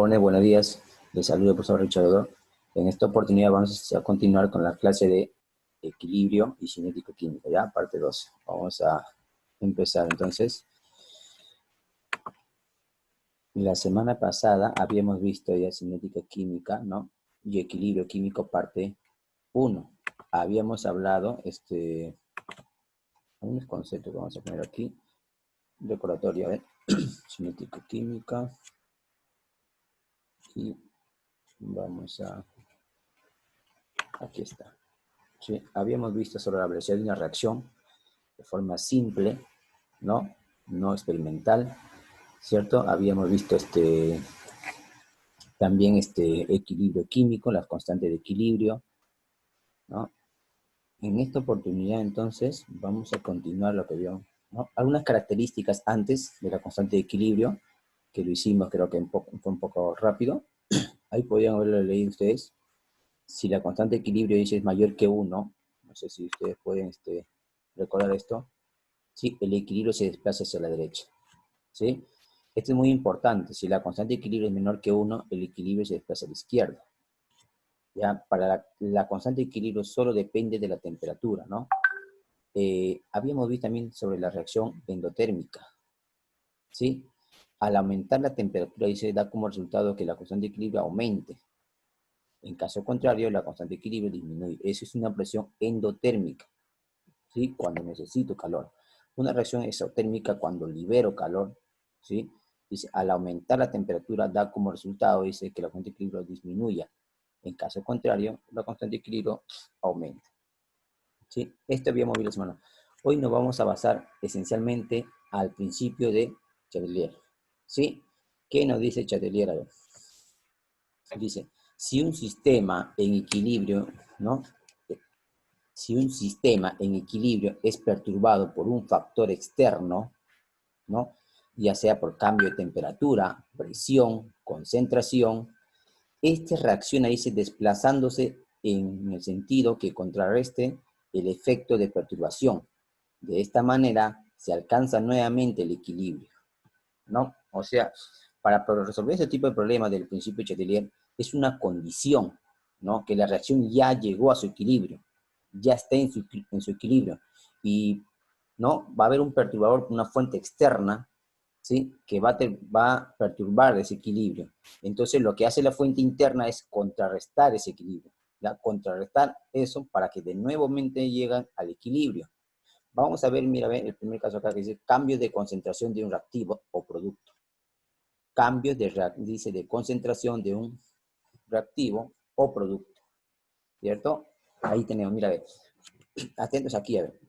Hola, buenos días. Les saludo el profesor Richard. En esta oportunidad vamos a continuar con la clase de equilibrio y cinético-química, ¿ya? Parte 2. Vamos a empezar entonces. La semana pasada habíamos visto ya cinética-química, ¿no? Y equilibrio químico parte 1. Habíamos hablado, algunos conceptos que vamos a poner aquí. Recordatorio, ¿eh? Cinético-química. Y vamos a... Aquí está. Sí, habíamos visto sobre la velocidad de una reacción de forma simple, ¿no? No experimental, ¿cierto? Habíamos visto también equilibrio químico, las constantes de equilibrio, ¿no? En esta oportunidad, entonces, vamos a continuar lo que vio, ¿no? Algunas características antes de la constante de equilibrio, que lo hicimos, creo que fue un poco rápido. Ahí podrían haberlo leído ustedes. Si la constante de equilibrio dice es mayor que 1, no sé si ustedes pueden recordar esto, ¿sí? El equilibrio se desplaza hacia la derecha, ¿sí? Esto es muy importante. Si la constante de equilibrio es menor que 1, el equilibrio se desplaza a la izquierda. ¿Ya? Para la constante de equilibrio solo depende de la temperatura, ¿no? Habíamos visto también sobre la reacción endotérmica, ¿sí? Al aumentar la temperatura, dice, da como resultado que la constante de equilibrio aumente. En caso contrario, la constante de equilibrio disminuye. Eso es una presión endotérmica, ¿sí? Cuando necesito calor. Una reacción exotérmica cuando libero calor, ¿sí? Dice, al aumentar la temperatura da como resultado, dice, que la constante de equilibrio disminuya. En caso contrario, la constante de equilibrio aumenta, ¿sí? Esto habíamos visto la semana. Hoy nos vamos a basar esencialmente al principio de Chatelier, ¿sí? ¿Qué nos dice Chatelier? A ver. Dice, si un sistema en equilibrio, ¿no? Si un sistema en equilibrio es perturbado por un factor externo, ¿no? Ya sea por cambio de temperatura, presión, concentración, este reacciona, dice, desplazándose en el sentido que contrarreste el efecto de perturbación. De esta manera se alcanza nuevamente el equilibrio, ¿no? O sea, para resolver ese tipo de problemas del principio de Chatelier es una condición, ¿no? Que la reacción ya llegó a su equilibrio, ya está en su equilibrio. Y, ¿no? Va a haber un perturbador, una fuente externa, ¿sí? Que va a perturbar ese equilibrio. Entonces, lo que hace la fuente interna es contrarrestar ese equilibrio, ¿ya? Contrarrestar eso para que de nuevamente lleguen al equilibrio. Vamos a ver, mira, el primer caso acá que dice cambio de concentración de un reactivo o producto. Cambio dice de concentración de un reactivo o producto, ¿cierto? Ahí tenemos, mira, a ver, atentos aquí, a ver.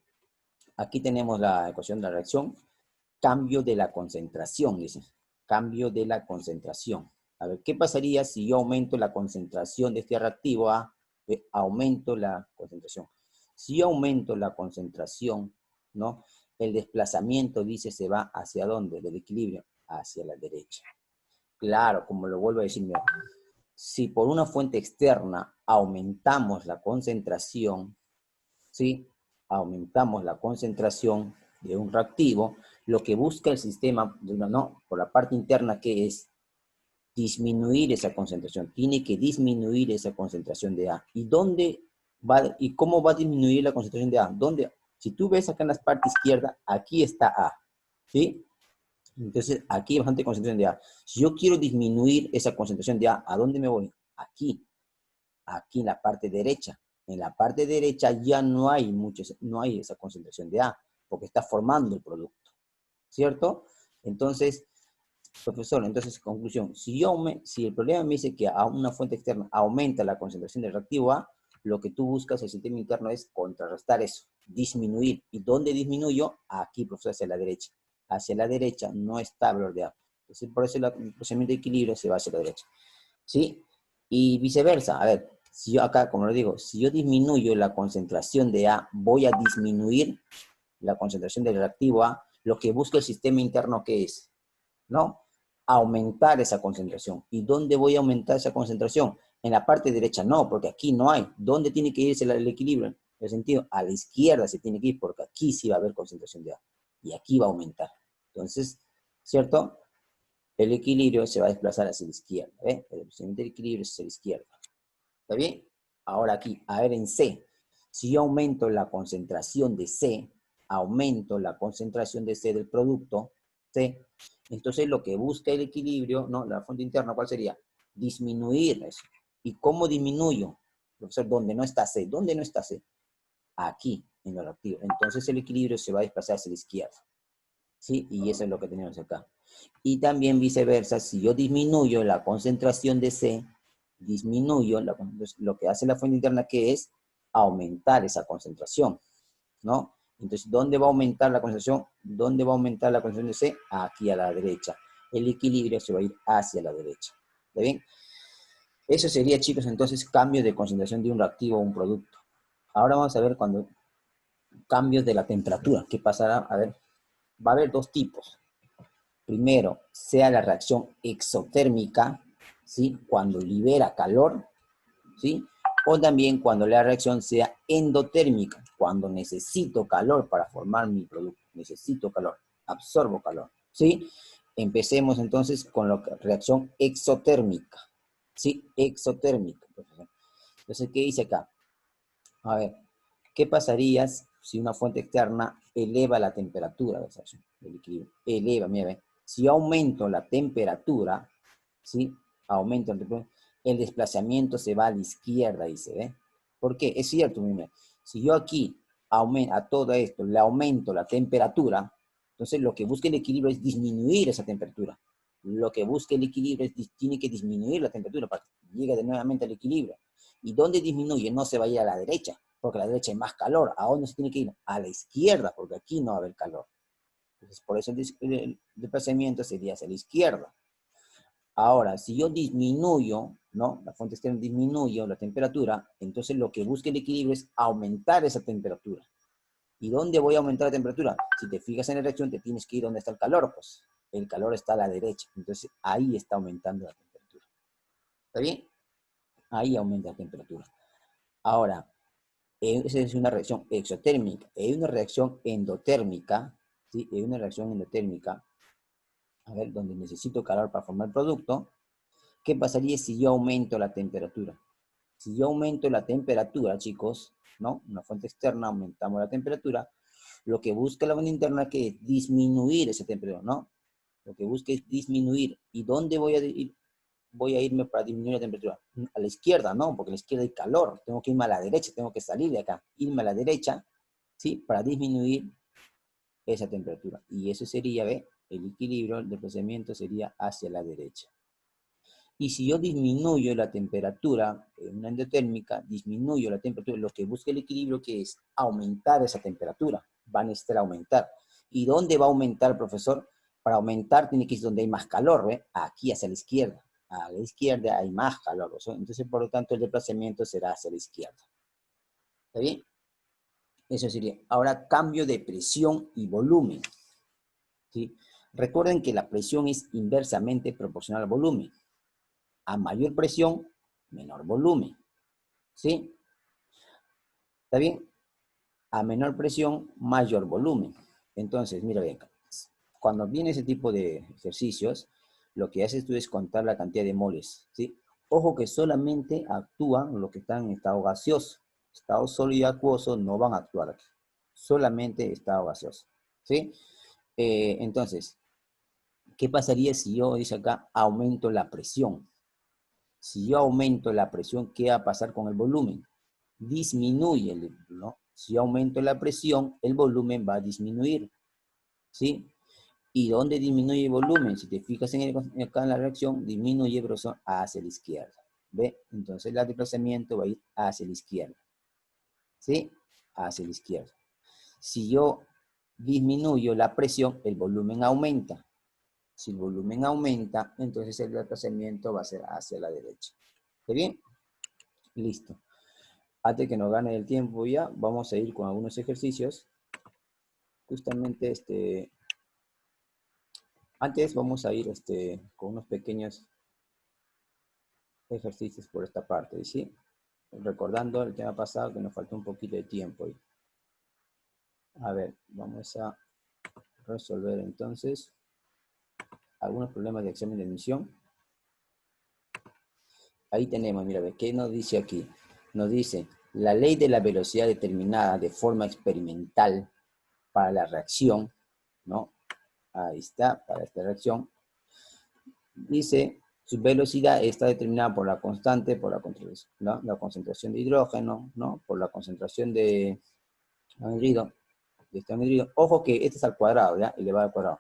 Aquí tenemos la ecuación de la reacción. Cambio de la concentración, dice. Cambio de la concentración. A ver, ¿qué pasaría si yo aumento la concentración de este reactivo a aumento la concentración? Si yo aumento la concentración, ¿no? El desplazamiento, dice, se va hacia dónde, del equilibrio, hacia la derecha. Claro, como lo vuelvo a decir, mira, si por una fuente externa aumentamos la concentración, ¿sí? Aumentamos la concentración de un reactivo, lo que busca el sistema, no, por la parte interna, que es disminuir esa concentración. Tiene que disminuir esa concentración de A. ¿Y dónde va, y cómo va a disminuir la concentración de A? ¿Dónde? Si tú ves acá en la parte izquierda, aquí está A, ¿sí? Entonces, aquí hay bastante concentración de A. Si yo quiero disminuir esa concentración de A, ¿a dónde me voy? Aquí en la parte derecha. En la parte derecha ya no hay esa concentración de A, porque está formando el producto, ¿cierto? Entonces, profesor, entonces, conclusión, si el problema me dice que a una fuente externa aumenta la concentración del reactivo A, lo que tú buscas en el sistema interno es contrarrestar eso, disminuir. ¿Y dónde disminuyo? Aquí, profesor, hacia la derecha. Hacia la derecha no está el valor de A. Entonces, por eso el procedimiento de equilibrio se va hacia la derecha, ¿sí? Y viceversa. A ver, si yo acá, como lo digo, si yo disminuyo la concentración de A, voy a disminuir la concentración del reactivo A, lo que busca el sistema interno, ¿qué es? ¿No? Aumentar esa concentración. ¿Y dónde voy a aumentar esa concentración? En la parte derecha no, porque aquí no hay. ¿Dónde tiene que irse el equilibrio? En el sentido, a la izquierda se tiene que ir, porque aquí sí va a haber concentración de A. Y aquí va a aumentar. Entonces, ¿cierto? el equilibrio se va a desplazar hacia la izquierda, ¿ves? El desplazamiento del equilibrio es hacia la izquierda. ¿Está bien? Ahora aquí, a ver en C. Si yo aumento la concentración de C, aumento la concentración de C del producto, C, entonces lo que busca el equilibrio, ¿no? La fuente interna, ¿cuál sería? Disminuir eso. ¿Y cómo disminuyo? Profesor, ¿dónde no está C? ¿Dónde no está C? Aquí, en lo reactivo. Entonces el equilibrio se va a desplazar hacia la izquierda. ¿Sí? Y eso es lo que tenemos acá. Y también viceversa, si yo disminuyo la concentración de C, disminuyo lo que hace la fuente interna, que es aumentar esa concentración, ¿no? Entonces, ¿dónde va a aumentar la concentración? ¿Dónde va a aumentar la concentración de C? Aquí a la derecha. El equilibrio se va a ir hacia la derecha. ¿Está bien? Eso sería, chicos, entonces, cambio de concentración de un reactivo a un producto. Ahora vamos a ver cuando cambios de la temperatura. ¿Qué pasará? A ver, va a haber dos tipos. Primero, sea la reacción exotérmica, ¿sí? Cuando libera calor, ¿sí? O también cuando la reacción sea endotérmica, cuando necesito calor para formar mi producto. Necesito calor, absorbo calor, ¿sí? Empecemos entonces con la reacción exotérmica, ¿sí? Exotérmica. Entonces, ¿qué dice acá? A ver, ¿qué pasaría si una fuente externa eleva la temperatura de esa reacción, del equilibrio? Eleva, mira, ¿ve? Si yo aumento la temperatura, ¿sí? Aumento la temperatura, el desplazamiento se va a la izquierda, dice, ¿ve? ¿Por qué? Es cierto, mira, si yo aquí a todo esto le aumento la temperatura, entonces lo que busca el equilibrio es disminuir esa temperatura. Lo que busca el equilibrio es, tiene que disminuir la temperatura para que llegue nuevamente al equilibrio. ¿Y dónde disminuye? No se va a ir a la derecha, porque a la derecha hay más calor. ¿A dónde se tiene que ir? A la izquierda, porque aquí no va a haber calor. Entonces, por eso el desplazamiento sería hacia la izquierda. Ahora, si yo disminuyo, ¿no? La fuente externa disminuye la temperatura, entonces lo que busca el equilibrio es aumentar esa temperatura. ¿Y dónde voy a aumentar la temperatura? Si te fijas en la reacción, te tienes que ir donde está el calor, pues. El calor está a la derecha, entonces ahí está aumentando la temperatura. ¿Está bien? Ahí aumenta la temperatura. Ahora, esa es una reacción exotérmica. Hay una reacción endotérmica, ¿sí? Hay una reacción endotérmica, a ver, donde necesito calor para formar el producto. ¿Qué pasaría si yo aumento la temperatura? Si yo aumento la temperatura, chicos, ¿no? Una fuente externa, aumentamos la temperatura. Lo que busca la fuente interna que es disminuir esa temperatura, ¿no? Lo que busca es disminuir. ¿Y dónde voy a ir? Voy a irme para disminuir la temperatura? A la izquierda, ¿no? Porque a la izquierda hay calor. Tengo que irme a la derecha, tengo que salir de acá. Irme a la derecha, ¿sí? Para disminuir esa temperatura. Y eso sería, ¿ve? El equilibrio, el desplazamiento sería hacia la derecha. Y si yo disminuyo la temperatura, en una endotérmica, disminuyo la temperatura, lo que busca el equilibrio que es aumentar esa temperatura, va a necesitar aumentar. ¿Y dónde va a aumentar, profesor? Para aumentar tiene que ir donde hay más calor, ¿ve? Aquí hacia la izquierda. A la izquierda hay más calor, ¿sí? Entonces, por lo tanto, el desplazamiento será hacia la izquierda. ¿Está bien? Eso sería. Ahora, cambio de presión y volumen, ¿sí? Recuerden que la presión es inversamente proporcional al volumen. A mayor presión, menor volumen. ¿Sí? ¿Está bien? A menor presión, mayor volumen. Entonces, mira bien, cuando viene ese tipo de ejercicios, lo que haces tú es contar la cantidad de moles, ¿sí? Ojo que solamente actúan los que están en estado gaseoso. Estado sólido y acuoso no van a actuar aquí. Solamente estado gaseoso, ¿sí? Entonces, ¿qué pasaría si yo, dice acá, aumento la presión? Si yo aumento la presión, ¿qué va a pasar con el volumen? Disminuye, ¿no? Si yo aumento la presión, el volumen va a disminuir, ¿sí? ¿Y dónde disminuye el volumen? Si te fijas acá en la reacción, disminuye, pero hacia la izquierda, ¿ve? Entonces el desplazamiento va a ir hacia la izquierda, ¿sí? Hacia la izquierda. Si yo disminuyo la presión, el volumen aumenta. Si el volumen aumenta, entonces el desplazamiento va a ser hacia la derecha. ¿Está bien? Listo. Antes que nos gane el tiempo ya, vamos a ir con algunos ejercicios. Justamente, antes vamos a ir con unos pequeños ejercicios por esta parte, ¿sí? Recordando el tema pasado que nos faltó un poquito de tiempo. A ver, vamos a resolver entonces. algunos problemas de examen de admisión. Ahí tenemos, mira, ¿qué nos dice aquí? Nos dice, la ley de la velocidad determinada de forma experimental para la reacción, ¿no? Ahí está, para esta reacción. Dice, su velocidad está determinada por la constante, por la concentración de hidrógeno, ¿no? Por la concentración de anhidrido, este anhidrido. Ojo que este es al cuadrado, ¿ya? Elevado al cuadrado.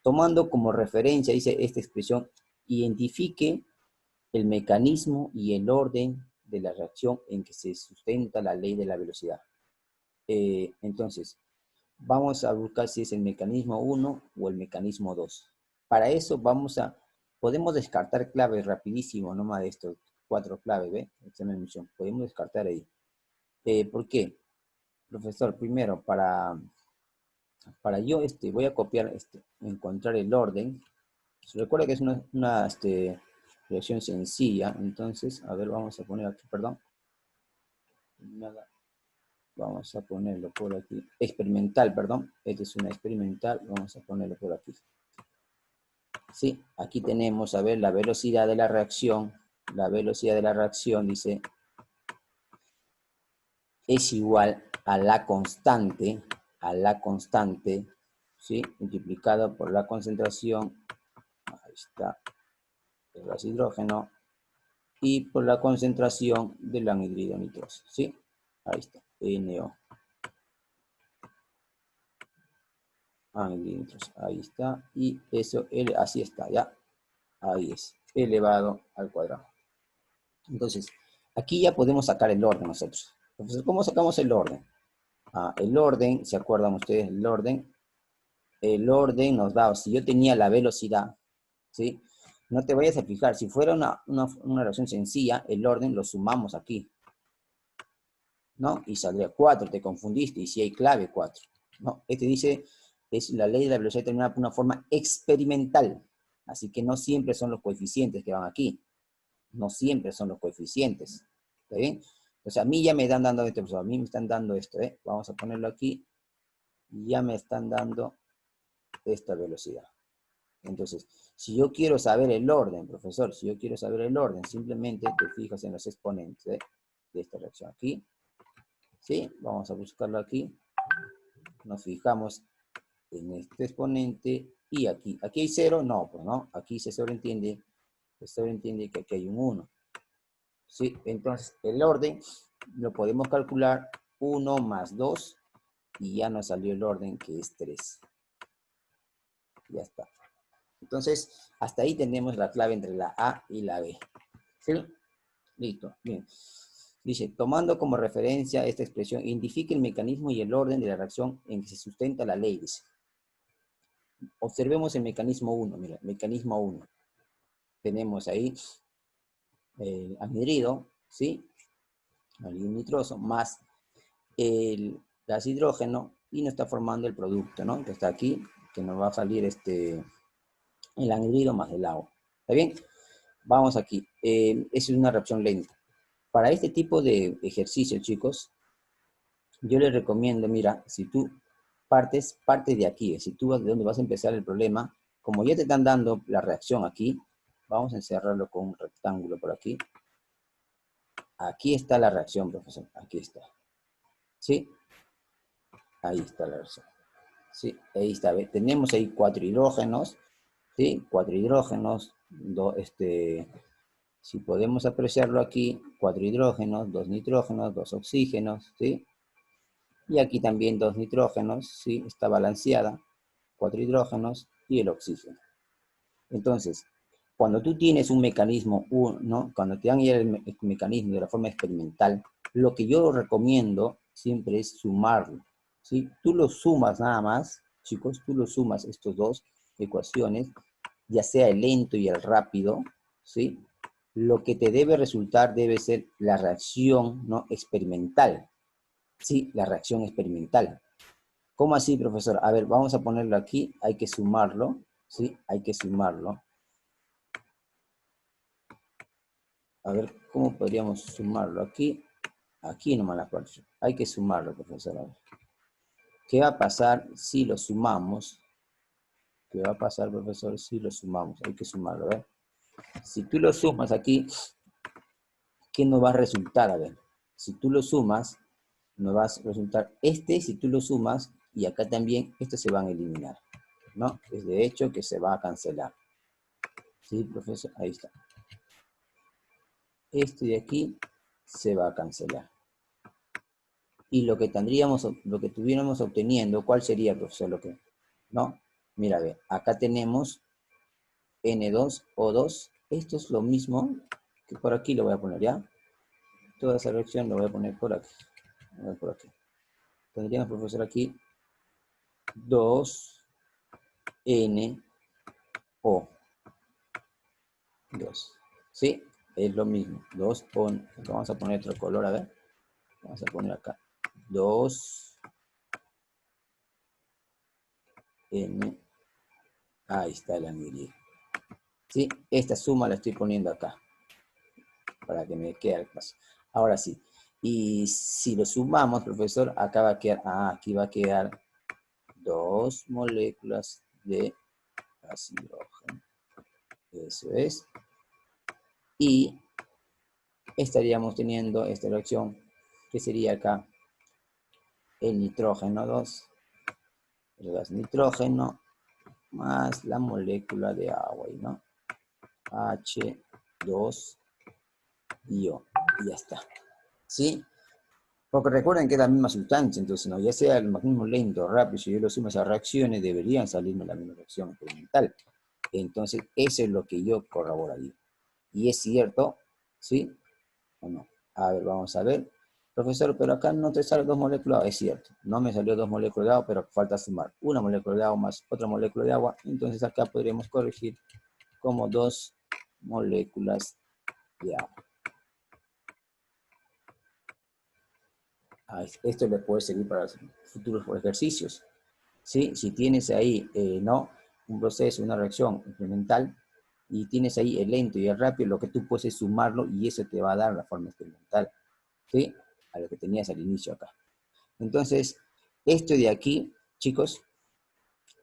Tomando como referencia, dice esta expresión, identifique el mecanismo y el orden de la reacción en que se sustenta la ley de la velocidad. Entonces, vamos a buscar si es el mecanismo 1 o el mecanismo 2. Para eso podemos descartar claves rapidísimo, nomás de estos 4 claves, ¿ve? Examen de admisión. Podemos descartar ahí. ¿Por qué? Profesor, primero, para yo voy a copiar, encontrar el orden. Recuerda que es una reacción sencilla, entonces, a ver, vamos a poner aquí, perdón. Vamos a ponerlo por aquí. Experimental, perdón. Esta es una experimental, vamos a ponerlo por aquí. Sí, aquí tenemos, a ver, la velocidad de la reacción. La velocidad de la reacción, dice, es igual a la constante, ¿sí? Multiplicado por la concentración, ahí está, el gas hidrógeno, y por la concentración del anhidrido nitroso, ¿sí? Ahí está, NO. Anhidrido nitroso, ahí está, y eso, así está, ¿ya? Ahí es, elevado al cuadrado. Entonces, aquí ya podemos sacar el orden nosotros. Entonces, ¿cómo sacamos el orden? El orden, ¿se acuerdan ustedes el orden? El orden nos da, si yo tenía la velocidad, ¿sí? No te vayas a fijar, si fuera una relación sencilla, el orden lo sumamos aquí, ¿no? Y saldría 4, te confundiste, y si hay clave 4, ¿no? Este dice, es la ley de la velocidad determinada por una forma experimental, así que no siempre son los coeficientes que van aquí, no siempre son los coeficientes, ¿está bien? O sea, a mí ya me están dando esto, a mí me están dando esto, ¿eh? Vamos a ponerlo aquí, y ya me están dando esta velocidad. Entonces, si yo quiero saber el orden, profesor, si yo quiero saber el orden, simplemente te fijas en los exponentes de esta reacción aquí, ¿sí? Vamos a buscarlo aquí, nos fijamos en este exponente y aquí. ¿Aquí hay 0? No, pues no, aquí se sobreentiende que aquí hay un 1. ¿Sí? Entonces, el orden lo podemos calcular 1 más 2 y ya nos salió el orden que es 3. Ya está. Entonces, hasta ahí tenemos la clave entre la A y la B. ¿Sí? Listo, bien. Dice, tomando como referencia esta expresión, identifique el mecanismo y el orden de la reacción en que se sustenta la ley. Dice. Observemos el mecanismo 1, mira, mecanismo 1. Tenemos ahí el anhidrido, ¿sí? Anhidrido nitroso, más el gas hidrógeno, y nos está formando el producto, ¿no? Que está aquí, que nos va a salir el anhidrido más el agua. ¿Está bien? Vamos aquí. Esa es una reacción lenta. Para este tipo de ejercicio, chicos, yo les recomiendo, mira, si tú parte de aquí, si tú vas de donde vas a empezar el problema, como ya te están dando la reacción aquí, vamos a encerrarlo con un rectángulo por aquí. Aquí está la reacción, profesor, aquí está. ¿Sí? Ahí está la reacción. Sí, ahí está. ¿Ve? Tenemos ahí 4 hidrógenos, ¿sí? 4 hidrógenos, si podemos apreciarlo aquí, 4 hidrógenos, 2 nitrógenos, 2 oxígenos, ¿sí? Y aquí también 2 nitrógenos, ¿sí? Está balanceada, 4 hidrógenos y el oxígeno. Entonces, cuando tú tienes un mecanismo, ¿no? Cuando te dan el mecanismo de la forma experimental, lo que yo recomiendo siempre es sumarlo, ¿sí? Tú lo sumas nada más, chicos, tú lo sumas estas dos ecuaciones, ya sea el lento y el rápido, ¿sí? Lo que te debe resultar debe ser la reacción, ¿no? Experimental, ¿sí? La reacción experimental. ¿Cómo así, profesor? A ver, vamos a ponerlo aquí, hay que sumarlo, ¿sí? Hay que sumarlo. A ver, ¿cómo podríamos sumarlo? Aquí nomás la parte. Hay que sumarlo, profesor. A ver. ¿Qué va a pasar si lo sumamos? ¿Qué va a pasar, profesor, si lo sumamos? Hay que sumarlo, a ver. Si tú lo sumas aquí, ¿qué nos va a resultar? A ver, si tú lo sumas, nos va a resultar si tú lo sumas, y acá también, estos se van a eliminar, ¿no? Es de hecho que se va a cancelar. ¿Sí, profesor? Ahí está. Este de aquí se va a cancelar. Y lo que tuviéramos obteniendo, ¿cuál sería, profesor? ¿No? Mira, ve, acá tenemos N2O2. Esto es lo mismo que por aquí lo voy a poner, ¿ya? Toda esa reacción lo voy a poner por aquí. Por aquí. Tendríamos, profesor, aquí 2NO2. ¿Sí? Es lo mismo. Vamos a poner otro color, a ver. Vamos a poner acá. 2N. Ahí está el anillo. ¿Sí? Esta suma la estoy poniendo acá. Para que me quede el paso. Ahora sí. Y si lo sumamos, profesor, acá va a quedar, aquí va a quedar 2 moléculas de gas hidrógeno. Eso es. Y estaríamos teniendo esta reacción, que sería acá el nitrógeno 2, el gas nitrógeno, más la molécula de agua, ¿no? H2 io. Y ya está. ¿Sí? Porque recuerden que es la misma sustancia, entonces, ¿no? Ya sea el mecanismo lento o rápido, si yo lo sumo a esas reacciones, deberían salirme la misma reacción experimental. Entonces, eso es lo que yo corroboraría. Y es cierto, ¿sí? ¿O no? A ver, vamos a ver. Profesor, pero acá no te salen 2 moléculas de agua. Es cierto, no me salió 2 moléculas de agua, pero falta sumar una molécula de agua más otra molécula de agua. Entonces acá podríamos corregir como 2 moléculas de agua. Esto le puede servir para futuros ejercicios. ¿Sí? Si tienes ahí, ¿no? Un proceso, una reacción experimental, y tienes ahí el lento y el rápido, lo que tú puedes es sumarlo y eso te va a dar la forma experimental, ¿sí? A lo que tenías al inicio acá. Entonces, esto de aquí, chicos,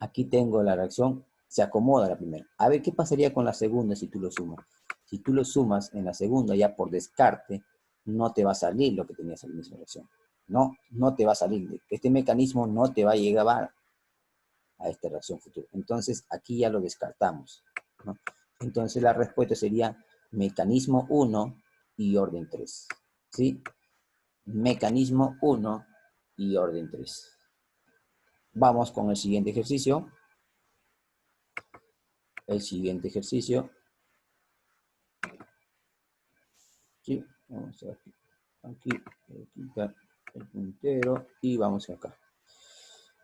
aquí tengo la reacción, se acomoda la primera. A ver, ¿qué pasaría con la segunda si tú lo sumas? Si tú lo sumas en la segunda, ya por descarte, no te va a salir lo que tenías al inicio de la reacción. No te va a salir. Este mecanismo no te va a llegar a esta reacción futura. Entonces, aquí ya lo descartamos, ¿no? Entonces, la respuesta sería mecanismo 1 y orden 3, ¿sí? Mecanismo 1 y orden 3. Vamos con el siguiente ejercicio. El siguiente ejercicio. ¿Sí? Vamos aquí quitar el puntero y vamos acá.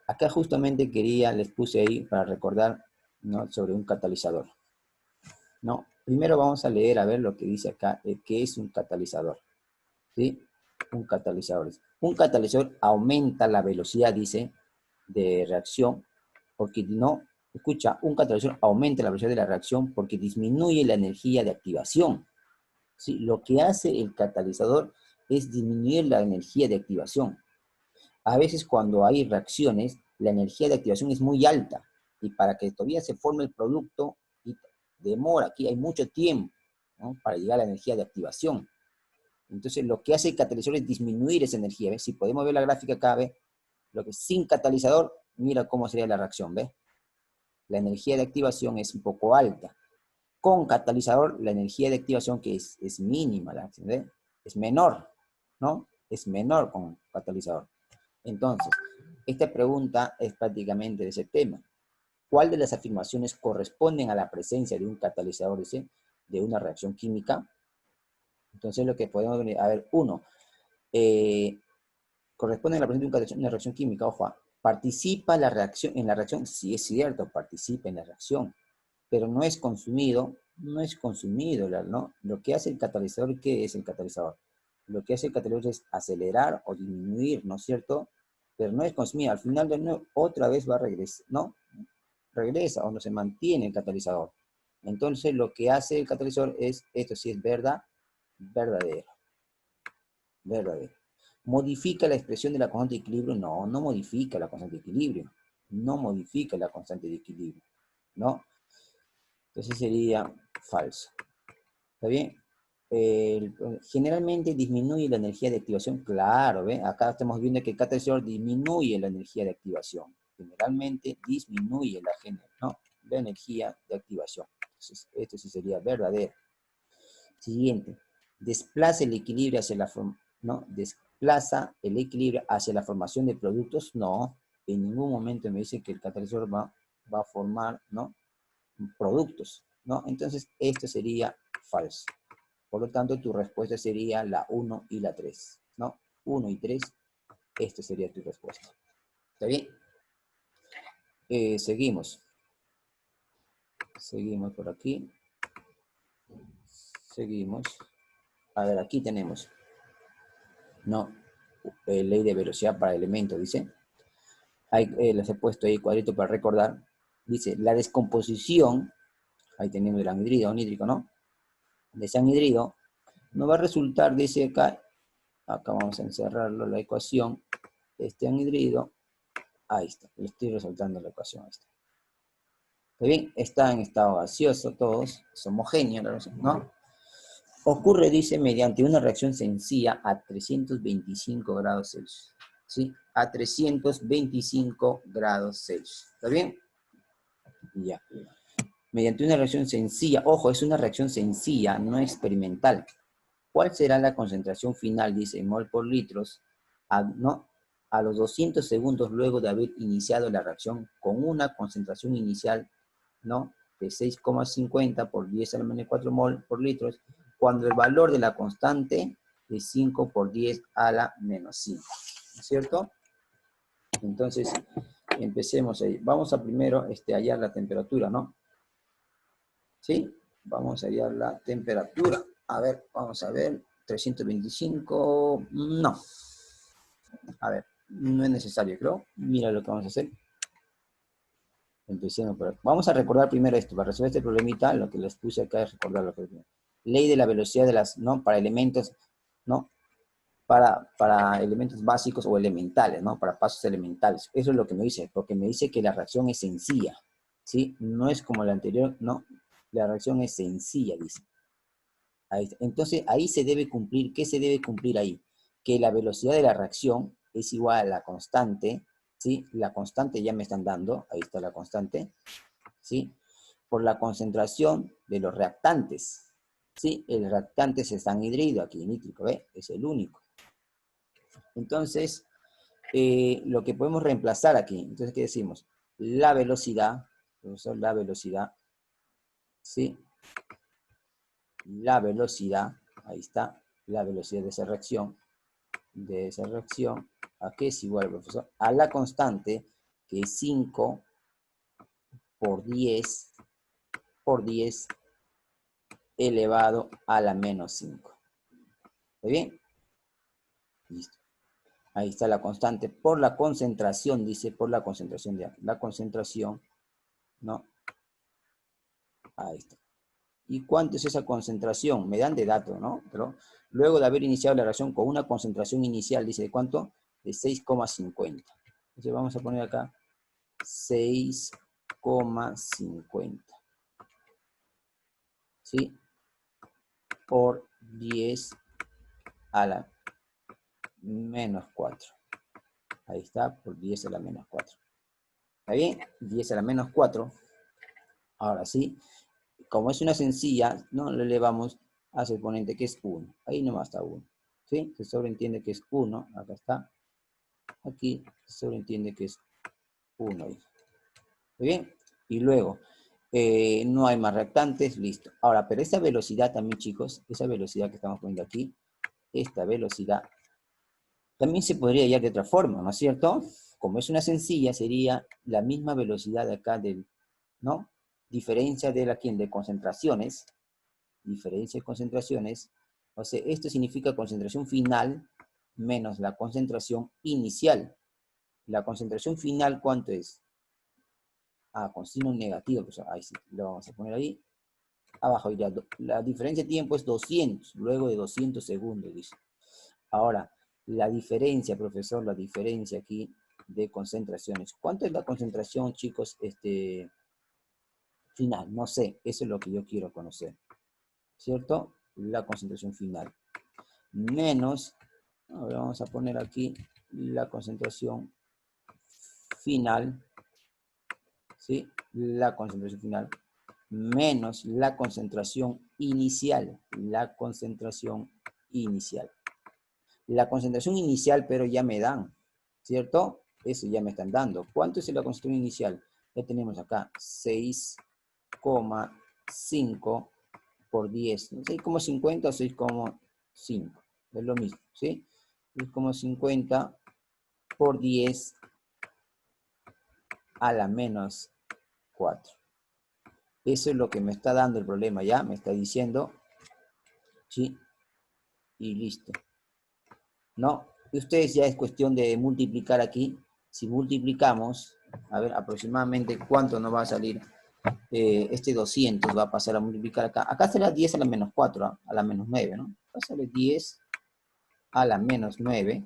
Acá justamente les puse ahí para recordar, ¿no? Sobre un catalizador. ¿No? Primero vamos a leer a ver lo que dice acá, qué es un catalizador. ¿Sí? Un catalizador. Un catalizador aumenta la velocidad, dice, de reacción, porque no, escucha, un catalizador aumenta la velocidad de la reacción porque disminuye la energía de activación. ¿Sí? Lo que hace el catalizador es disminuir la energía de activación. A veces cuando hay reacciones, la energía de activación es muy alta y para que todavía se forme el producto, demora, aquí hay mucho tiempo, ¿no? Para llegar a la energía de activación. Entonces, lo que hace el catalizador es disminuir esa energía. ¿Ves? Si podemos ver la gráfica acá, ¿ves? Lo que sin catalizador, mira cómo sería la reacción, ¿ves? La energía de activación es un poco alta. Con catalizador, la energía de activación que es mínima, ¿ves? Es menor, ¿no? Es menor con catalizador. Entonces, esta pregunta es prácticamente de ese tema. ¿Cuál de las afirmaciones corresponden a la presencia de un catalizador, dice, de una reacción química? Entonces, lo que podemos ver, a ver, uno, corresponde a la presencia de una reacción química, ojo, participa en la reacción, sí es cierto, participa en la reacción, pero no es consumido, ¿no? Lo que hace el catalizador, ¿qué es el catalizador? Lo que hace el catalizador es acelerar o disminuir, ¿no es cierto? Pero no es consumido, al final de nuevo, otra vez va a regresar, ¿no? Regresa o no se mantiene el catalizador. Entonces, lo que hace el catalizador es, esto sí es verdad, verdadero. Verdadero. ¿Modifica la expresión de la constante de equilibrio? No, no modifica la constante de equilibrio. No modifica la constante de equilibrio. ¿no? Entonces sería falso. ¿Está bien? Generalmente disminuye la energía de activación. Claro, ¿ve? Acá estamos viendo que el catalizador disminuye la energía de activación. Generalmente disminuye ¿no? La energía de activación. Entonces, esto sí sería verdadero. Siguiente. Desplaza el equilibrio hacia la ¿no? Desplaza el equilibrio hacia la formación de productos. No. En ningún momento me dice que el catalizador va a formar, ¿no? Productos, ¿no? Entonces, esto sería falso. Por lo tanto, tu respuesta sería la 1 y la 3, ¿no? 1 y 3, esta sería tu respuesta. ¿Está bien? Seguimos. Seguimos por aquí. Seguimos. A ver, aquí tenemos, ¿no? Ley de velocidad para elementos, dice. Les he puesto ahí cuadrito para recordar. Dice, la descomposición, ahí tenemos el anhidrido nítrico, ¿no? De ese anhidrido, no va a resultar, dice acá vamos a encerrarlo, la ecuación, este anhidrido, ahí está, le estoy resaltando la ecuación, ahí está. ¿Está bien? Está en estado gaseoso todos, es homogéneo, ¿no? Ocurre, dice, mediante una reacción sencilla a 325 grados Celsius, ¿sí? A 325 grados Celsius, ¿está bien? Ya. Mediante una reacción sencilla, ojo, es una reacción sencilla, no experimental. ¿Cuál será la concentración final, dice, en mol por litros, ¿no? A los 200 segundos luego de haber iniciado la reacción con una concentración inicial, ¿no? De 6,50 por 10 a la menos 4 mol por litros, cuando el valor de la constante es 5 por 10 a la menos 5, ¿no es cierto? Entonces, empecemos ahí. Vamos a primero hallar la temperatura, ¿no? ¿Sí? Vamos a hallar la temperatura. A ver, vamos a ver. 325, no. A ver, no es necesario, creo. Mira lo que vamos a hacer. Empecemos por aquí. Vamos a recordar primero esto. Para resolver este problemita, lo que les puse acá es recordar lo que es. Ley de la velocidad de las, ¿no? Para elementos, ¿no? Para elementos básicos o elementales, ¿no? Para pasos elementales. Eso es lo que me dice, porque me dice que la reacción es sencilla, ¿sí? No es como la anterior, no. La reacción es sencilla, dice. Ahí, entonces, ahí se debe cumplir, ¿qué se debe cumplir ahí? Que la velocidad de la reacción es igual a la constante, ¿sí? La constante ya me están dando, ahí está la constante, ¿sí? Por la concentración de los reactantes, ¿sí? El reactante es anhidrido aquí, nítrico, ¿ve? Es el único. Entonces, lo que podemos reemplazar aquí, entonces, ¿qué decimos? La velocidad, la velocidad, ¿sí? La velocidad, ahí está, la velocidad de esa reacción, ¿a qué es igual, profesor? A la constante, que es 5 por 10 elevado a la menos 5. ¿Está bien? Listo. Ahí está la constante por la concentración, dice, por la concentración de la concentración, ¿no? Ahí está. ¿Y cuánto es esa concentración? Me dan de dato, ¿no? Pero luego de haber iniciado la reacción con una concentración inicial, dice, ¿de cuánto? De 6,50. Entonces vamos a poner acá 6,50. ¿Sí? Por 10 a la menos 4. Ahí está, por 10 a la menos 4. ¿Está bien? 10 a la menos 4. Ahora sí, como es una sencilla, no le elevamos a su exponente que es 1. Ahí nomás está 1. ¿Sí? Se sobreentiende que es 1. Acá está. Aquí se sobreentiende que es 1. ¿Está bien? Y luego, no hay más reactantes, listo. Ahora, pero esa velocidad también, chicos, esa velocidad que estamos poniendo aquí, esta velocidad, también se podría hallar de otra forma, ¿no es cierto? Como es una sencilla, sería la misma velocidad de acá del, ¿no? Diferencia de la de concentraciones, diferencia de concentraciones, o sea, esto significa concentración final menos la concentración inicial. La concentración final, ¿cuánto es? Con signo negativo, pues ahí sí, lo vamos a poner ahí. Abajo iría, la diferencia de tiempo es 200, luego de 200 segundos, dice. Ahora, la diferencia, profesor, la diferencia aquí de concentraciones. ¿Cuánto es la concentración, chicos, final, no sé, eso es lo que yo quiero conocer, ¿cierto? La concentración final. Menos, ahora vamos a poner aquí la concentración final, ¿sí? La concentración final, menos la concentración inicial, la concentración inicial. La concentración inicial, pero ya me dan, ¿cierto? Eso ya me están dando. ¿Cuánto es la concentración inicial? Ya tenemos acá 6,5 por 10. 6,50 o 6,5. Es lo mismo, ¿sí? 6,50 por 10 a la menos 4. Eso es lo que me está dando el problema, ¿ya? Me está diciendo, ¿sí? Y listo. ¿No? Y ustedes ya es cuestión de multiplicar aquí. Si multiplicamos, a ver, aproximadamente cuánto nos va a salir este 200, va a pasar a multiplicar acá. Acá será 10 a la menos 4, ¿eh? A la menos 9, ¿no? Va a salir 10 a la menos 9,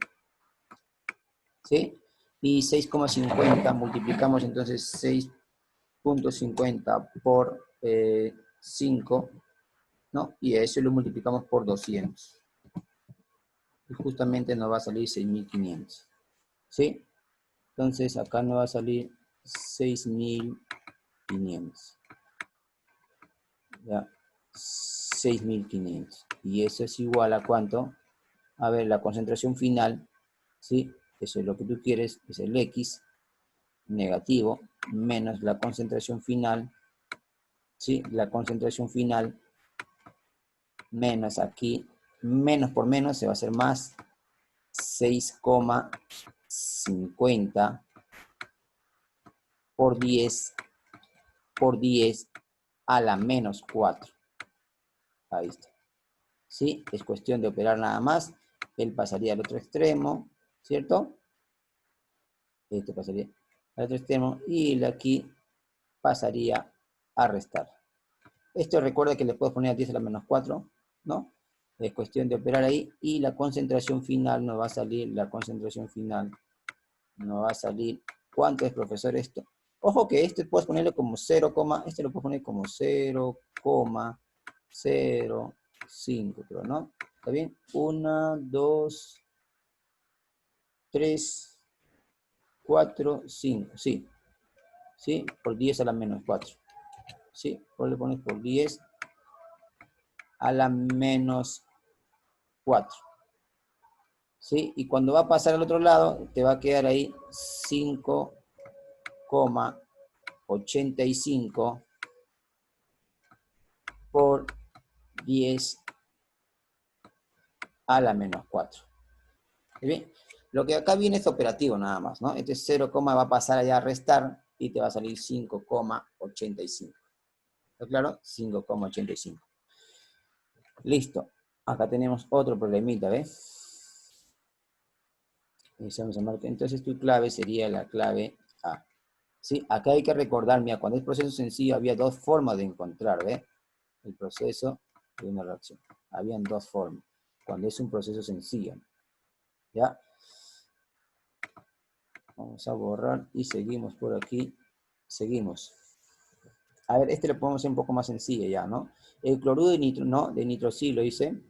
¿sí? Y 6,50 multiplicamos entonces 6,50 por 5, ¿no? Y eso lo multiplicamos por 200. Y justamente nos va a salir 6.500, ¿sí? Entonces acá nos va a salir 6.500. ¿Ya? 6.500. Y eso es igual a ¿cuánto? A ver, la concentración final, ¿sí? Eso es lo que tú quieres, es el X negativo menos la concentración final, ¿sí? La concentración final menos aquí, menos por menos se va a hacer más, 6,50 por 10 a la menos 4. Ahí está. ¿Sí? Es cuestión de operar nada más. Él pasaría al otro extremo, ¿cierto? Este pasaría al otro extremo y el aquí pasaría a restar. Esto recuerda que le puedo poner a 10 a la menos 4, ¿no? Es cuestión de operar ahí y la concentración final nos va a salir, la concentración final nos va a salir, ¿cuánto es, profesor, esto? Ojo que este puedes ponerle como 0, este lo puedes poner como 0,05, pero ¿no? ¿Está bien? 1, 2, 3, 4, 5, sí. ¿Sí? Por 10 a la menos 4. ¿Sí? Por le pones por 10 a la menos 4. ¿Sí? Y cuando va a pasar al otro lado, te va a quedar ahí 5,85 por 10 a la menos 4. ¿Bien? Lo que acá viene es operativo nada más, ¿no? Este 0, va a pasar allá a restar y te va a salir 5,85. ¿Está claro? 5,85. Listo. Acá tenemos otro problemita, ¿ves? Entonces tu clave sería la clave A. ¿Sí? Acá hay que recordar, mira, cuando es proceso sencillo había dos formas de encontrar, ¿ves? El proceso de una reacción. Habían dos formas. Cuando es un proceso sencillo. ¿Ya? Vamos a borrar y seguimos por aquí. Seguimos. A ver, este lo podemos hacer un poco más sencillo ya, ¿no? El cloruro de nitrocilo, dice,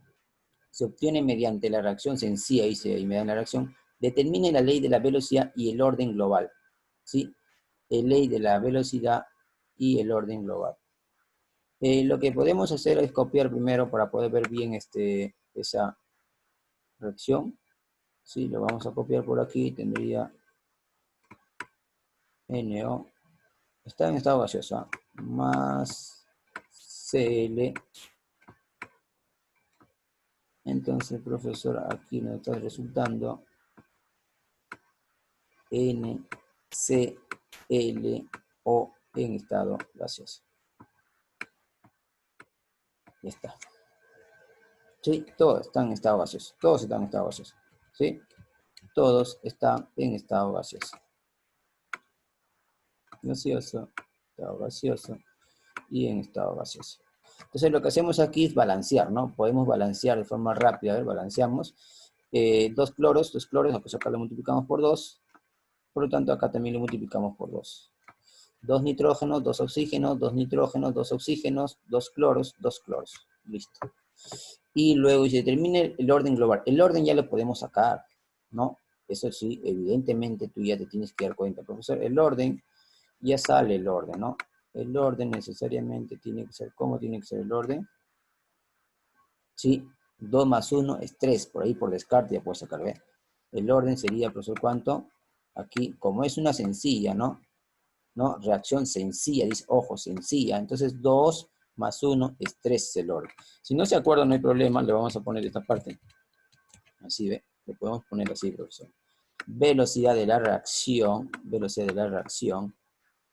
se obtiene mediante la reacción sencilla, dice, y mediante la reacción, determine la ley de la velocidad y el orden global, ¿sí? La ley de la velocidad y el orden global. Lo que podemos hacer es copiar primero para poder ver bien esa reacción, ¿sí? Lo vamos a copiar por aquí, tendría NO, está en estado gaseoso, más Cl. Entonces, profesor, aquí nos está resultando NClO en estado gaseoso. Ya está. ¿Sí? Todos están en estado gaseoso. Todos están en estado gaseoso. ¿Sí? Todos están en estado gaseoso. Gaseoso, estado gaseoso y en estado gaseoso. Entonces lo que hacemos aquí es balancear, ¿no? Podemos balancear de forma rápida. A ver, balanceamos. Dos cloros, pues acá lo multiplicamos por 2. Por lo tanto, acá también lo multiplicamos por 2. 2 nitrógenos, 2 oxígenos, 2 nitrógenos, 2 oxígenos, 2 cloros, 2 cloros. Listo. Y luego se determina el orden global. El orden ya lo podemos sacar, ¿no? Eso sí, evidentemente tú ya te tienes que dar cuenta, profesor. El orden, ya sale el orden, ¿no? El orden necesariamente tiene que ser, ¿cómo tiene que ser el orden? Sí, 2 más 1 es 3, por ahí por descarte ya puedes sacar, ¿ve? El orden sería, profesor, ¿cuánto? Aquí, como es una sencilla, ¿no? ¿No? Reacción sencilla, dice, ojo, sencilla. Entonces 2 más 1 es 3 es el orden. Si no se acuerdan, no hay problema, le vamos a poner esta parte. Así, ¿ve? Le podemos poner así, profesor. Velocidad de la reacción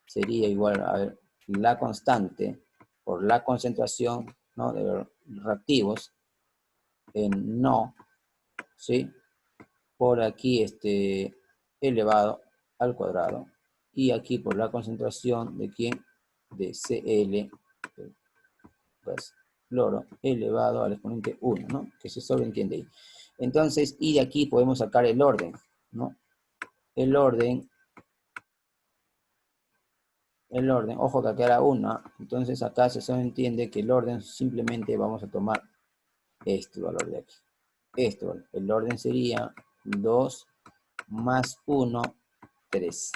sería igual a ver, la constante por la concentración, ¿no? De los reactivos en no, ¿sí? Por aquí elevado al cuadrado. Y aquí por la concentración de ¿quién? De Cl, pues, cloro, elevado al exponente 1, ¿no? Que se sobreentiende ahí. Entonces, y de aquí podemos sacar el orden, ¿no? El orden, ojo que acá era 1, entonces acá se sobreentiende que el orden simplemente vamos a tomar este valor de aquí. Esto, el orden sería 2 más 1, 3.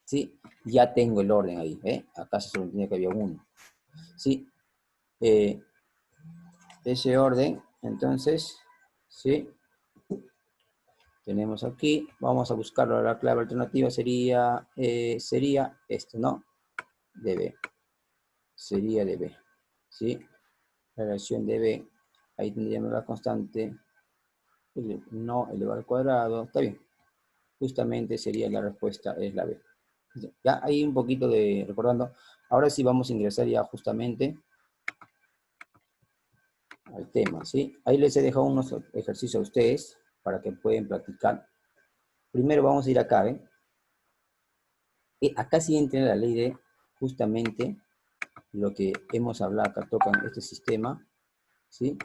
¿Sí? Ya tengo el orden ahí, ¿eh? Acá se sobreentiende que había 1. ¿Sí? Ese orden, entonces, ¿sí? Tenemos aquí, vamos a buscarlo, la clave alternativa sería esto, ¿no? Db, sería db, ¿sí? La relación db, ahí tendríamos la constante, no elevado al cuadrado, está bien. Justamente sería la respuesta, es la B. Ya hay un poquito de, recordando, ahora sí vamos a ingresar ya justamente al tema, ¿sí? Ahí les he dejado unos ejercicios a ustedes para que puedan practicar. Primero vamos a ir acá, ¿ven? Acá sí entra la ley de justamente lo que hemos hablado, acá tocan este sistema, ¿sí?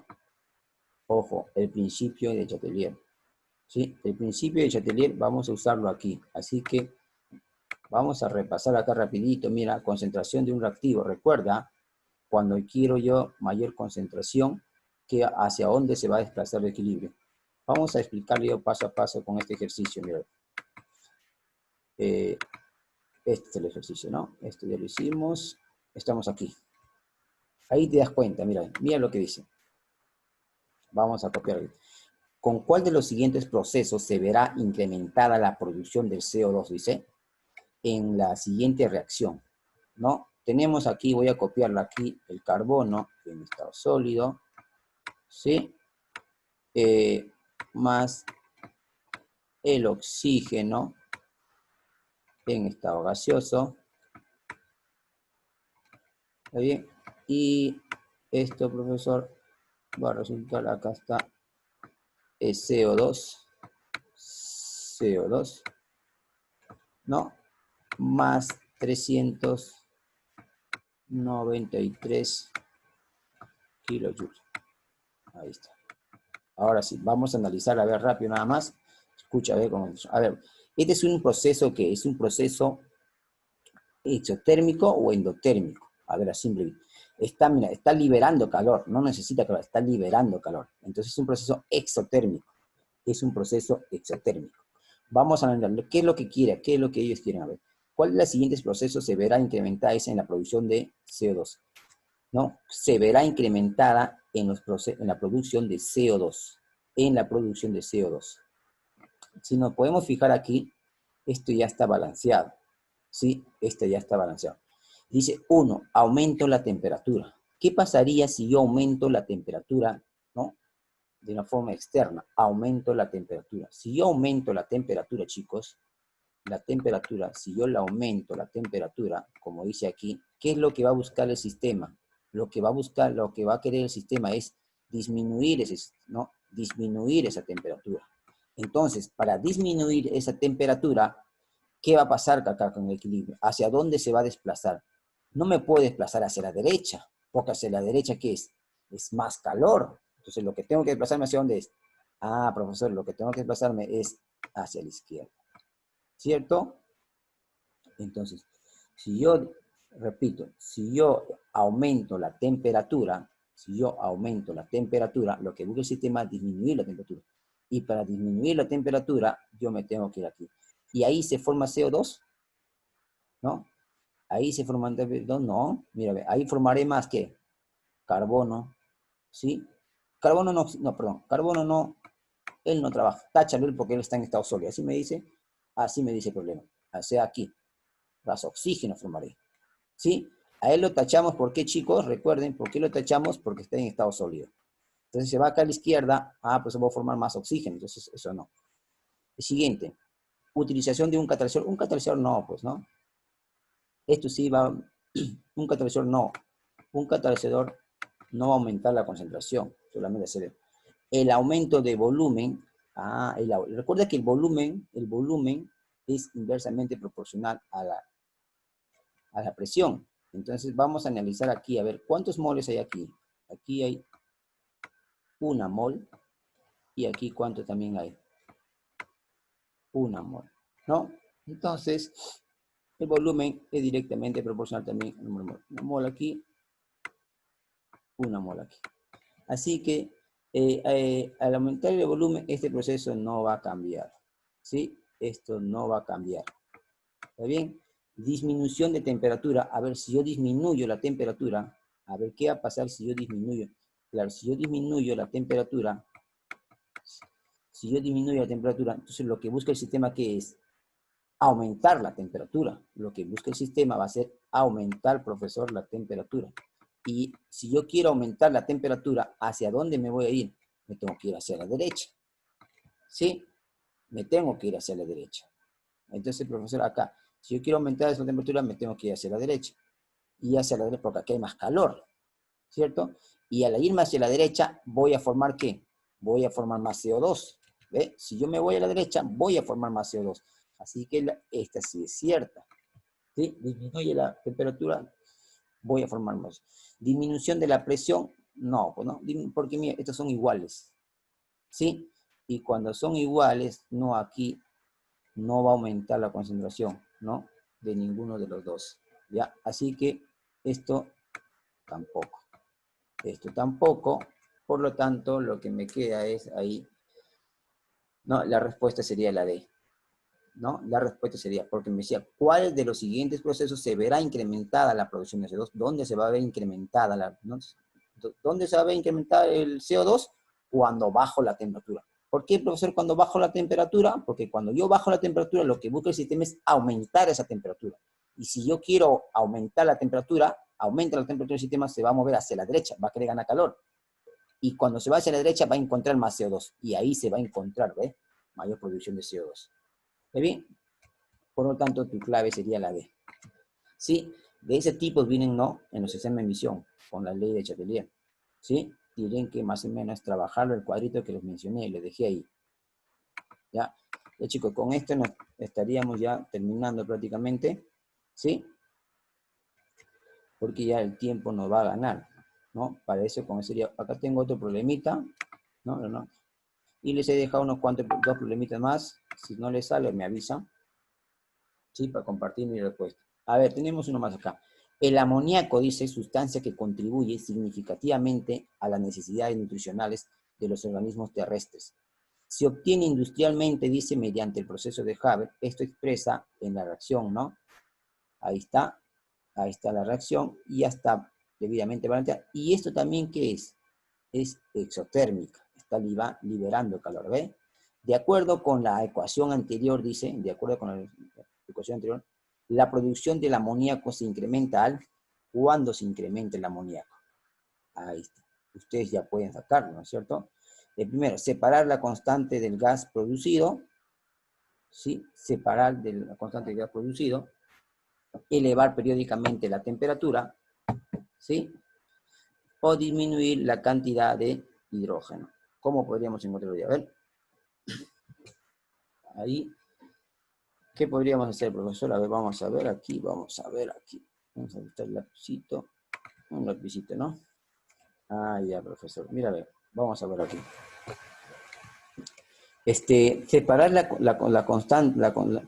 Ojo, el principio de Chatelier, ¿sí? El principio de Chatelier vamos a usarlo aquí, así que vamos a repasar acá rapidito. Mira, concentración de un reactivo, recuerda, cuando quiero yo mayor concentración, que hacia dónde se va a desplazar el equilibrio. Vamos a explicarlo yo paso a paso con este ejercicio, mira. Este es el ejercicio, ¿no? Esto ya lo hicimos, estamos aquí. Ahí te das cuenta, mira, mira lo que dice. Vamos a copiar. ¿Con cuál de los siguientes procesos se verá incrementada la producción del CO2? Dice, en la siguiente reacción, ¿no? Tenemos aquí, voy a copiarla aquí, el carbono en estado sólido, ¿sí? Más el oxígeno en estado gaseoso, ¿está bien? Y esto, profesor, va a resultar, acá está, CO2, ¿no? Más 393 kilojoules. Ahí está. Ahora sí, vamos a analizar, a ver, rápido nada más. Escucha, a ver, a ver, este es un proceso que es un proceso exotérmico o endotérmico. A ver, a simple vista. Mira, está liberando calor, no necesita calor, está liberando calor. Entonces es un proceso exotérmico. Es un proceso exotérmico. Vamos a analizar qué es lo que quiere, qué es lo que ellos quieren. A ver, ¿cuál de los siguientes procesos se verá incrementada en la producción de CO2? ¿No? Se verá incrementada en la producción de CO2. En la producción de CO2. Si nos podemos fijar aquí, esto ya está balanceado. ¿Sí? Esto ya está balanceado. Dice, 1, aumento la temperatura. ¿Qué pasaría si yo aumento la temperatura, ¿no? De una forma externa, aumento la temperatura. Si yo aumento la temperatura, chicos, la temperatura, si yo la aumento la temperatura, como dice aquí, ¿qué es lo que va a buscar el sistema? Lo que va a buscar, lo que va a querer el sistema es disminuir ¿no? Disminuir esa temperatura. Entonces, para disminuir esa temperatura, ¿qué va a pasar acá con el equilibrio? ¿Hacia dónde se va a desplazar? No me puedo desplazar hacia la derecha, porque hacia la derecha, ¿qué es? Es más calor. Entonces, lo que tengo que desplazarme hacia dónde es. Ah, profesor, lo que tengo que desplazarme es hacia la izquierda. ¿Cierto? Entonces, Si yo, repito, si yo aumento la temperatura, lo que busca el sistema es disminuir la temperatura. Y para disminuir la temperatura, yo me tengo que ir aquí. Y ahí se forma CO2, ¿no? Ahí se forma CO2, no. Mira, ahí formaré más que carbono, ¿sí? Carbono no, no, perdón, carbono no, él no trabaja. Táchalo él porque él está en estado sólido. Así me dice el problema. O sea, aquí, las oxígenos formaré. ¿Sí? A él lo tachamos, ¿por qué, chicos? Recuerden, ¿por qué lo tachamos? Porque está en estado sólido. Entonces se va acá a la izquierda, pues se va a formar más oxígeno, entonces eso no. El siguiente, utilización de un catalizador. Un catalizador no, pues, ¿no? Esto sí va, un catalizador no. Un catalizador no va a aumentar la concentración, solamente hacer el aumento de volumen. Recuerda que el volumen es inversamente proporcional a la presión. Entonces vamos a analizar aquí, a ver, ¿cuántos moles hay aquí? Aquí hay 1 mol, y aquí ¿cuánto también hay? 1 mol, ¿no? Entonces, el volumen es directamente proporcional también al número de mol. 1 mol aquí, 1 mol aquí. Así que, al aumentar el volumen, este proceso no va a cambiar, ¿sí? Esto no va a cambiar. ¿Está bien? Disminución de temperatura. A ver, si yo disminuyo la temperatura, a ver, ¿qué va a pasar si yo disminuyo? Claro, si yo disminuyo la temperatura, entonces lo que busca el sistema, ¿qué es? Aumentar la temperatura. Lo que busca el sistema va a ser aumentar, profesor, la temperatura. Y si yo quiero aumentar la temperatura, ¿hacia dónde me voy a ir? Me tengo que ir hacia la derecha. ¿Sí? Me tengo que ir hacia la derecha. Entonces, profesor, acá, si yo quiero aumentar esa temperatura, me tengo que ir hacia la derecha. Y hacia la derecha porque aquí hay más calor, ¿cierto? Y al irme hacia la derecha, ¿voy a formar qué? Voy a formar más CO2. ¿Ve? Si yo me voy a la derecha, voy a formar más CO2. Así que esta sí es cierta. ¿Sí? Disminuye la temperatura, voy a formar más. Disminución de la presión, no, pues no, porque mira, estos son iguales. ¿Sí? Y cuando son iguales, no, aquí no va a aumentar la concentración, ¿no? De ninguno de los dos. ¿Ya? Así que esto tampoco. Esto tampoco. Por lo tanto, lo que me queda es ahí. No, la respuesta sería la D. ¿No? La respuesta sería, porque me decía, ¿cuál de los siguientes procesos se verá incrementada la producción de CO2? ¿Dónde se va a ver incrementada ¿Dónde se va a ver incrementada el CO2? Cuando bajo la temperatura. ¿Por qué, profesor, cuando bajo la temperatura? Porque cuando yo bajo la temperatura, lo que busca el sistema es aumentar esa temperatura. Y si yo quiero aumentar la temperatura, aumenta la temperatura del sistema, se va a mover hacia la derecha, va a querer ganar calor. Y cuando se va hacia la derecha, va a encontrar más CO2. Y ahí se va a encontrar, ¿ves? Mayor producción de CO2. ¿Está bien? Por lo tanto, tu clave sería la D. ¿Sí? De ese tipo vienen, ¿no? En los exámenes de emisión, con la ley de Chatelier. ¿Sí? Tienen que más o menos trabajarlo el cuadrito que les mencioné, les dejé ahí. ¿Ya? Ya, chicos, con esto nos estaríamos ya terminando prácticamente. ¿Sí? Porque ya el tiempo nos va a ganar, ¿no? Para eso, como sería, acá tengo otro problemita, ¿no? Y les he dejado unos cuantos, 2 problemitas más. Si no les sale, me avisan. ¿Sí? Para compartir mi respuesta. A ver, tenemos uno más acá. El amoníaco, dice, sustancia que contribuye significativamente a las necesidades nutricionales de los organismos terrestres. Se obtiene industrialmente, dice, mediante el proceso de Haber. Esto expresa en la reacción, ¿no? Ahí está la reacción y ya está debidamente balanceada. Y esto también, ¿qué es? Es exotérmica, está liberando calor, ¿ve? De acuerdo con la ecuación anterior, dice, de acuerdo con la ecuación anterior, la producción del amoníaco se incrementa cuando se incrementa el amoníaco. Ahí está. Ustedes ya pueden sacarlo, ¿no es cierto? Primero, separar la constante del gas producido, ¿sí? Separar de la constante del gas producido, elevar periódicamente la temperatura, ¿sí? O disminuir la cantidad de hidrógeno. ¿Cómo podríamos encontrarlo? A ver. Ahí. ¿Qué podríamos hacer, profesor? A ver, vamos a ver aquí. Vamos a buscar el lapicito. Un lapicito, ¿no? Ah, ya, profesor. Mira, a ver. Vamos a ver aquí. Separar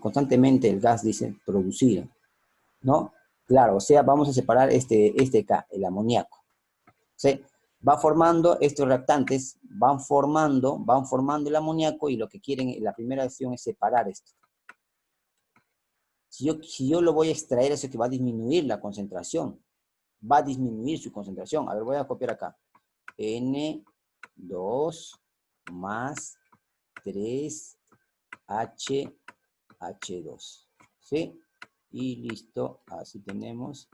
constantemente el gas, dice, producido, ¿no? Claro, o sea, vamos a separar este acá, el amoníaco. ¿Sí? Va formando, estos reactantes van formando el amoníaco y lo que quieren, la primera acción es separar esto. Si yo lo voy a extraer, eso que va a disminuir la concentración. Va a disminuir su concentración. A ver, voy a copiar acá. N2 más 3H2. ¿Sí? Y listo. Así tenemos.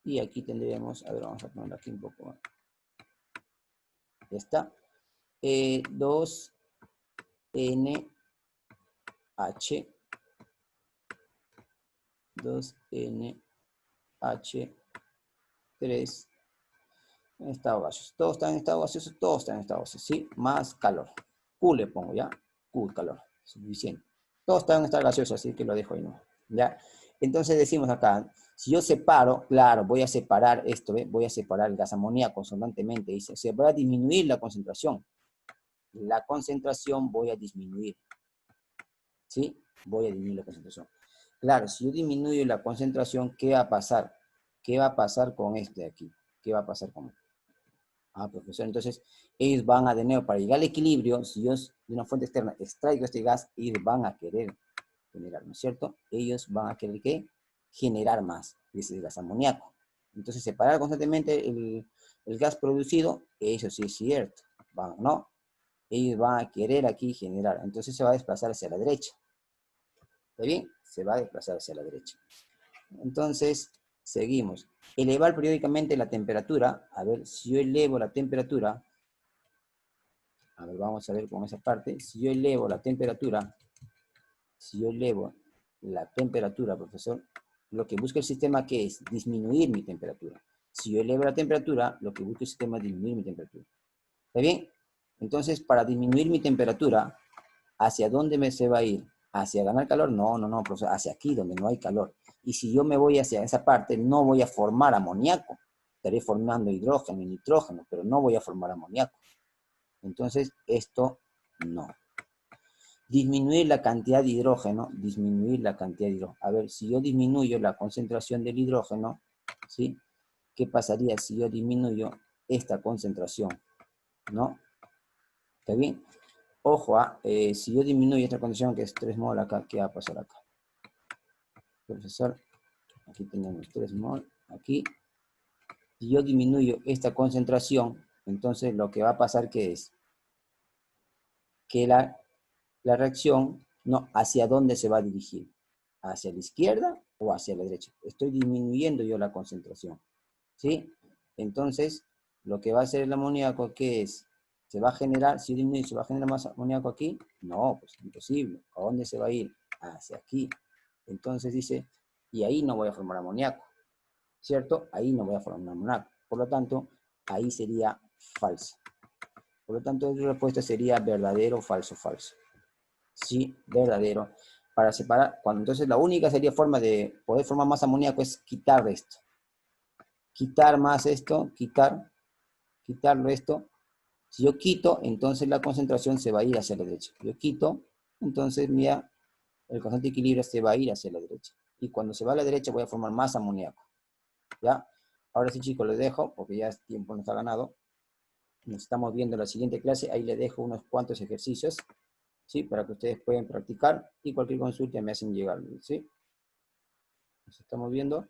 Y aquí tendremos, a ver, vamos a poner aquí un poco. Ya está. 2NH 2NH3 en estado gaseoso. Todos están en estado gaseoso, todos están en estado gaseoso, ¿sí? Más calor. Q le pongo, ¿ya? Q, calor. Suficiente. Todos están en estado gaseoso, así que lo dejo ahí, ¿no? ¿Ya? Entonces decimos acá, si yo separo, claro, voy a separar esto, ¿ve? Voy a separar el gas amoníaco constantemente, dice, se va a disminuir la concentración. La concentración voy a disminuir, ¿sí? Voy a disminuir la concentración. Claro, si yo disminuyo la concentración, ¿qué va a pasar? ¿Qué va a pasar con este de aquí? ¿Qué va a pasar con esto? Ah, profesor, entonces ellos van a tener, para llegar al equilibrio, si yo de una fuente externa extraigo este gas, ellos van a querer generar, ¿no es cierto? Ellos van a querer, ¿qué? Generar más, ese gas amoníaco. Entonces, separar constantemente el gas producido, eso sí es cierto, ¿no? Ellos van a querer aquí generar, entonces se va a desplazar hacia la derecha. ¿Está bien? Se va a desplazar hacia la derecha. Entonces, seguimos. Elevar periódicamente la temperatura. A ver, si yo elevo la temperatura, a ver, vamos a ver con esa parte. Si yo elevo la temperatura, profesor, lo que busca el sistema, ¿qué es? Disminuir mi temperatura. Si yo elevo la temperatura, lo que busca el sistema es disminuir mi temperatura. ¿Está bien? Entonces, para disminuir mi temperatura, ¿hacia dónde se va a ir? ¿Hacia ganar calor? No, no, no, profesor, hacia aquí, donde no hay calor. Y si yo me voy hacia esa parte, no voy a formar amoníaco. Estaré formando hidrógeno y nitrógeno, pero no voy a formar amoníaco. Entonces, esto no. Disminuir la cantidad de hidrógeno, A ver, si yo disminuyo la concentración del hidrógeno, ¿sí? ¿Qué pasaría si yo disminuyo esta concentración? ¿No? ¿Está bien? Ojo, si yo disminuyo esta concentración, que es 3 mol acá, ¿qué va a pasar acá? Profesor, aquí tenemos 3 mol, aquí. Si yo disminuyo esta concentración, entonces lo que va a pasar, ¿qué es? Que la reacción, no, ¿hacia dónde se va a dirigir? ¿Hacia la izquierda o hacia la derecha? Estoy disminuyendo yo la concentración, ¿sí? Entonces, lo que va a hacer el amoníaco, ¿qué es? ¿Se va a generar, si disminuye, se va a generar más amoníaco aquí? No, pues imposible. ¿A dónde se va a ir? Hacia aquí. Entonces dice, y ahí no voy a formar amoníaco, ¿cierto? Ahí no voy a formar amoníaco. Por lo tanto, ahí sería falso. Por lo tanto, la respuesta sería verdadero, falso, falso. Sí, verdadero. Para separar, entonces la única sería forma de poder formar más amoníaco es quitar esto. Quitar más esto, quitarlo esto. Si yo quito, entonces la concentración se va a ir hacia la derecha. Yo quito, entonces mira, el constante de equilibrio se va a ir hacia la derecha. Y cuando se va a la derecha voy a formar más amoníaco. ¿Ya? Ahora sí, chicos, les dejo, porque ya el tiempo nos ha ganado. Nos estamos viendo en la siguiente clase. Ahí les dejo unos cuantos ejercicios, ¿sí? Para que ustedes puedan practicar y cualquier consulta me hacen llegar, ¿sí? Nos estamos viendo.